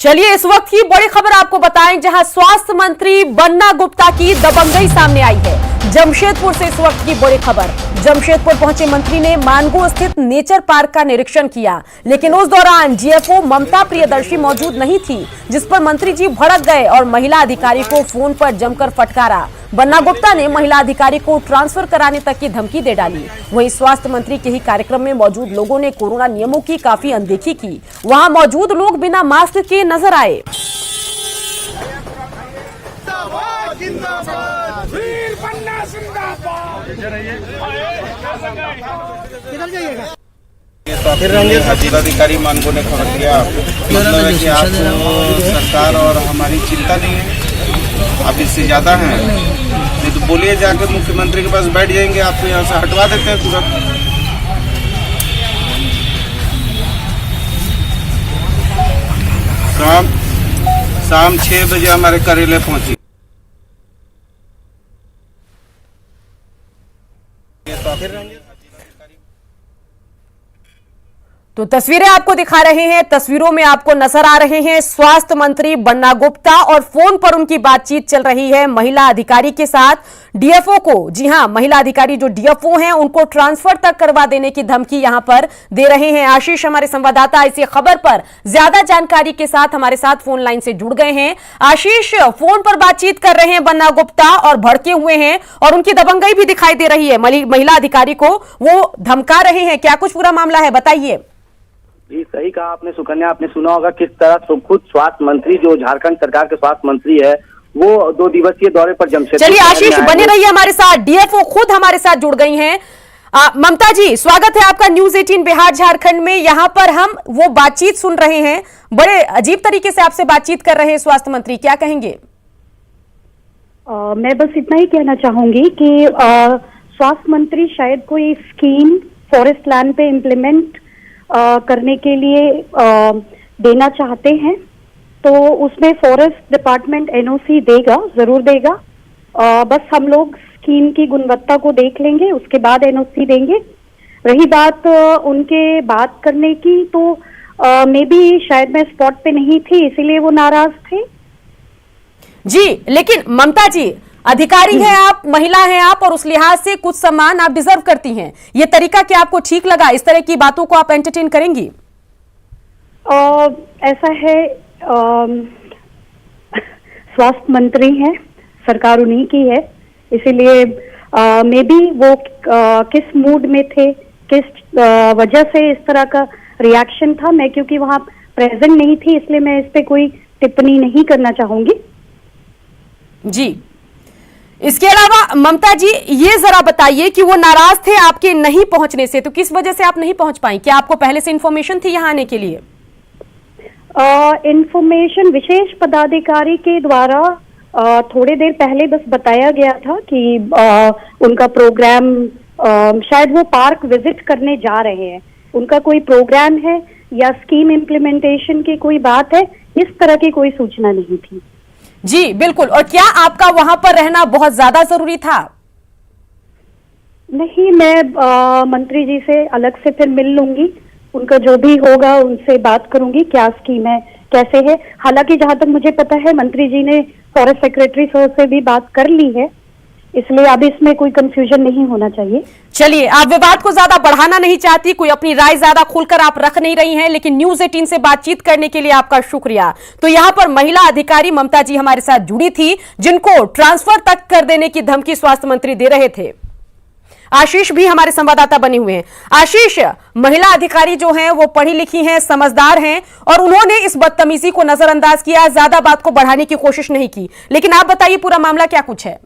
चलिए इस वक्त की बड़ी खबर आपको बताएं, जहां स्वास्थ्य मंत्री बन्ना गुप्ता की दबंगई सामने आई है। जमशेदपुर से इस वक्त की बड़ी खबर। जमशेदपुर पहुंचे मंत्री ने मानगो स्थित नेचर पार्क का निरीक्षण किया, लेकिन उस दौरान जीएफओ ममता प्रियदर्शी मौजूद नहीं थी, जिस पर मंत्री जी भड़क गए और महिला अधिकारी को फोन पर जमकर फटकारा। बन्ना गुप्ता ने महिला अधिकारी को ट्रांसफर कराने तक की धमकी दे डाली। वहीं स्वास्थ्य मंत्री के ही कार्यक्रम में मौजूद लोगों ने कोरोना नियमों की काफी अनदेखी की। वहां मौजूद लोग बिना मास्क के नजर आए। जिलाधिकारी मानगो ने खबर किया, मतलब है कि आपको सरकार और हमारी चिंता नहीं है, आप इससे ज्यादा हैं। नहीं तो बोलिए, जाकर मुख्यमंत्री के पास बैठ जाएंगे, आपको यहाँ से हटवा देते हैं तुरंत। शाम 6 बजे हमारे कार्यालय पहुंची। तो तस्वीरें आपको दिखा रहे हैं, तस्वीरों में आपको नजर आ रहे हैं स्वास्थ्य मंत्री बन्ना गुप्ता और फोन पर उनकी बातचीत चल रही है महिला अधिकारी के साथ। डीएफओ को, जी हां, महिला अधिकारी जो डीएफओ हैं उनको ट्रांसफर तक करवा देने की धमकी यहां पर दे रहे हैं। आशीष हमारे संवाददाता इसी खबर पर ज्यादा जानकारी के साथ हमारे साथ फोन लाइन से जुड़ गए हैं। आशीष, फोन पर बातचीत कर रहे हैं बन्ना गुप्ता और भड़के हुए हैं और उनकी दबंगई भी दिखाई दे रही है। महिला अधिकारी को वो धमका रहे हैं, क्या कुछ पूरा मामला है, बताइए। जी सही कहा आपने सुकन्या, आपने सुना होगा किस तरह खुद स्वास्थ्य मंत्री जो झारखंड सरकार के स्वास्थ्य मंत्री है वो 2 दिवसीय दौरे पर जमशेदपुर। चलिए आशीष बने रहिए हमारे साथ, डीएफओ खुद हमारे साथ जुड़ गई हैं। ममता जी, स्वागत है आपका न्यूज 18 बिहार झारखंड में। यहाँ पर हम वो बातचीत सुन रहे हैं, बड़े अजीब तरीके से आपसे बातचीत कर रहे हैं स्वास्थ्य मंत्री, क्या कहेंगे? मैं बस इतना ही कहना चाहूंगी कि स्वास्थ्य मंत्री शायद कोई स्कीम फॉरेस्ट लैंड पे इम्प्लीमेंट करने के लिए देना चाहते हैं, तो उसमें फॉरेस्ट डिपार्टमेंट एनओसी देगा, जरूर देगा। बस हम लोग स्कीम की गुणवत्ता को देख लेंगे, उसके बाद एनओसी देंगे। रही बात उनके बात करने की, तो मे बी शायद मैं स्पॉट पे नहीं थी, इसीलिए वो नाराज थे। जी, लेकिन ममता जी, अधिकारी हैं आप, महिला हैं आप, और उस लिहाज से कुछ सम्मान आप डिजर्व करती हैं। ये तरीका क्या आपको ठीक लगा? इस तरह की बातों को आप एंटरटेन करेंगी? ऐसा है, स्वास्थ्य मंत्री हैं, सरकार उन्हीं की है, इसीलिए मे बी वो किस मूड में थे, किस वजह से इस तरह का रिएक्शन था, मैं क्योंकि वहां प्रेजेंट नहीं थी इसलिए मैं इस पे कोई टिप्पणी नहीं करना चाहूंगी। जी, इसके अलावा ममता जी ये जरा बताइए कि वो नाराज थे आपके नहीं पहुंचने से, तो किस वजह से आप नहीं पहुंच पाई? क्या आपको पहले से इंफॉर्मेशन थी यहाँ आने के लिए? इंफॉर्मेशन विशेष पदाधिकारी के द्वारा थोड़ी देर पहले बस बताया गया था कि उनका प्रोग्राम, शायद वो पार्क विजिट करने जा रहे हैं, उनका कोई प्रोग्राम है या स्कीम इम्प्लीमेंटेशन की कोई बात है, इस तरह की कोई सूचना नहीं थी। जी बिल्कुल, और क्या आपका वहां पर रहना बहुत ज्यादा जरूरी था? नहीं, मैं मंत्री जी से अलग से फिर मिल लूंगी, उनका जो भी होगा उनसे बात करूंगी, क्या स्कीम है, कैसे है। हालांकि जहां तक मुझे पता है मंत्री जी ने फॉरेस्ट सेक्रेटरी सर से भी बात कर ली है, इसलिए अब इसमें कोई कंफ्यूजन नहीं होना चाहिए। चलिए, आप विवाद को ज्यादा बढ़ाना नहीं चाहती, कोई अपनी राय ज्यादा खुलकर आप रख नहीं रही हैं, लेकिन न्यूज 18 से बातचीत करने के लिए आपका शुक्रिया। तो यहां पर महिला अधिकारी ममता जी हमारे साथ जुड़ी थी, जिनको ट्रांसफर तक कर देने की धमकी स्वास्थ्य मंत्री दे रहे थे। आशीष भी हमारे संवाददाता बने हुए हैं। आशीष, महिला अधिकारी जो हैं वो पढ़ी लिखी हैं, समझदार हैं, और उन्होंने इस बदतमीजी को नजरअंदाज किया, ज्यादा बात को बढ़ाने की कोशिश नहीं की। लेकिन आप बताइए पूरा मामला क्या कुछ है?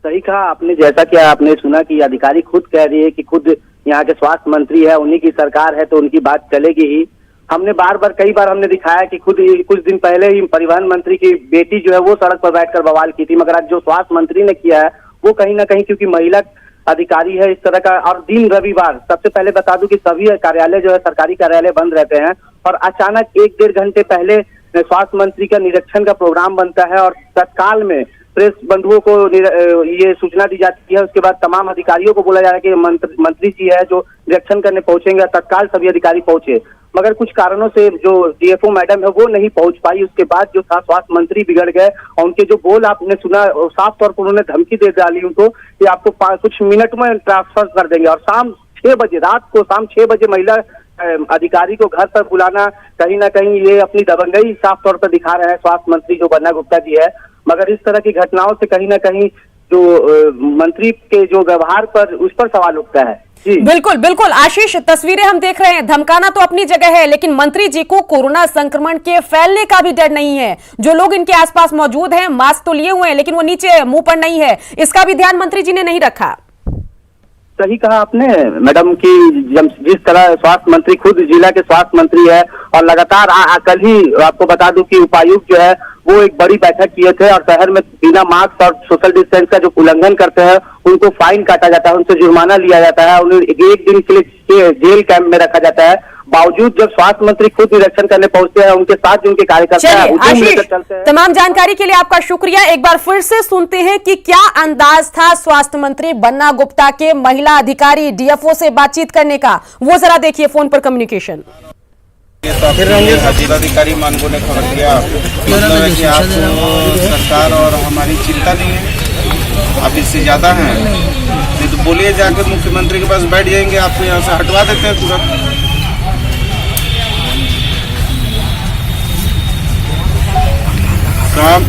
सही कहा आपने, जैसा कि आपने सुना कि अधिकारी खुद कह रही है कि खुद यहाँ के स्वास्थ्य मंत्री है, उन्हीं की सरकार है तो उनकी बात चलेगी ही। हमने कई बार हमने दिखाया कि खुद कुछ दिन पहले ही परिवहन मंत्री की बेटी जो है वो सड़क पर बैठकर बवाल की थी, मगर आज जो स्वास्थ्य मंत्री ने किया है वो कहीं ना कहीं, क्योंकि महिला अधिकारी है इस तरह का, और दिन रविवार, सबसे पहले बता दूं कि सभी कार्यालय जो है सरकारी कार्यालय बंद रहते हैं, और अचानक 1-1.5 घंटे पहले स्वास्थ्य मंत्री का निरीक्षण का प्रोग्राम बनता है और तत्काल में प्रेस बंधुओं को ये सूचना दी जाती है। उसके बाद तमाम अधिकारियों को बोला जा रहा है कि मंत्री जी है जो निरीक्षण करने पहुंचेंगे, तत्काल सभी अधिकारी पहुंचे, मगर कुछ कारणों से जो डीएफओ मैडम है वो नहीं पहुंच पाई। उसके बाद जो था स्वास्थ्य मंत्री बिगड़ गए और उनके जो बोल आपने सुना, साफ तौर पर उन्होंने धमकी दे डाली उनको कि आपको कुछ मिनट में ट्रांसफर कर देंगे। और शाम 6 बजे, रात को शाम 6 बजे महिला अधिकारी को घर पर बुलाना, कहीं ना कहीं ये अपनी दबंगई साफ तौर पर दिखा रहे हैं स्वास्थ्य मंत्री जो बन्ना गुप्ता जी है। मगर इस तरह की घटनाओं से कहीं ना कहीं जो मंत्री के जो व्यवहार पर, उस पर सवाल उठता है। जी बिल्कुल बिल्कुल आशीष, तस्वीरें हम देख रहे हैं। धमकाना तो अपनी जगह है, लेकिन मंत्री जी को कोरोना संक्रमण के फैलने का भी डर नहीं है। जो लोग इनके आसपास मौजूद हैं मास्क तो लिए हुए हैं, लेकिन वो नीचे मुंह पर नहीं है, इसका भी ध्यान मंत्री जी ने नहीं रखा। सही कहा आपने मैडम कि जिस तरह स्वास्थ्य मंत्री खुद जिला के स्वास्थ्य मंत्री है और लगातार कल ही आपको बता दूं कि उपायुक्त जो है वो एक बड़ी बैठक किए थे और शहर में बिना मास्क और सोशल डिस्टेंस का जो उल्लंघन करते हैं उनको फाइन काटा जाता है, उनसे जुर्माना लिया जाता है, उन्हें 1 दिन के लिए जेल कैंप में रखा जाता है। बावजूद जब स्वास्थ्य मंत्री खुद निरीक्षण करने पहुंचते हैं, उनके साथ जो उनके कार्यकर्ता हैं आशीष, तमाम जानकारी के लिए आपका शुक्रिया। एक बार फिर से सुनते हैं कि क्या अंदाज था स्वास्थ्य मंत्री बन्ना गुप्ता के महिला अधिकारी डीएफओ से बातचीत करने का, वो जरा देखिए फोन पर कम्युनिकेशन। जिलाधिकारी मानगो ने खबर किया, मतलब है कि आपको सरकार और हमारी चिंता नहीं है, आप इससे ज्यादा हैं, नहीं तो बोलिए जाके मुख्यमंत्री के पास बैठ जाएंगे, आपको यहाँ से हटवा देते हैं तुरंत। काम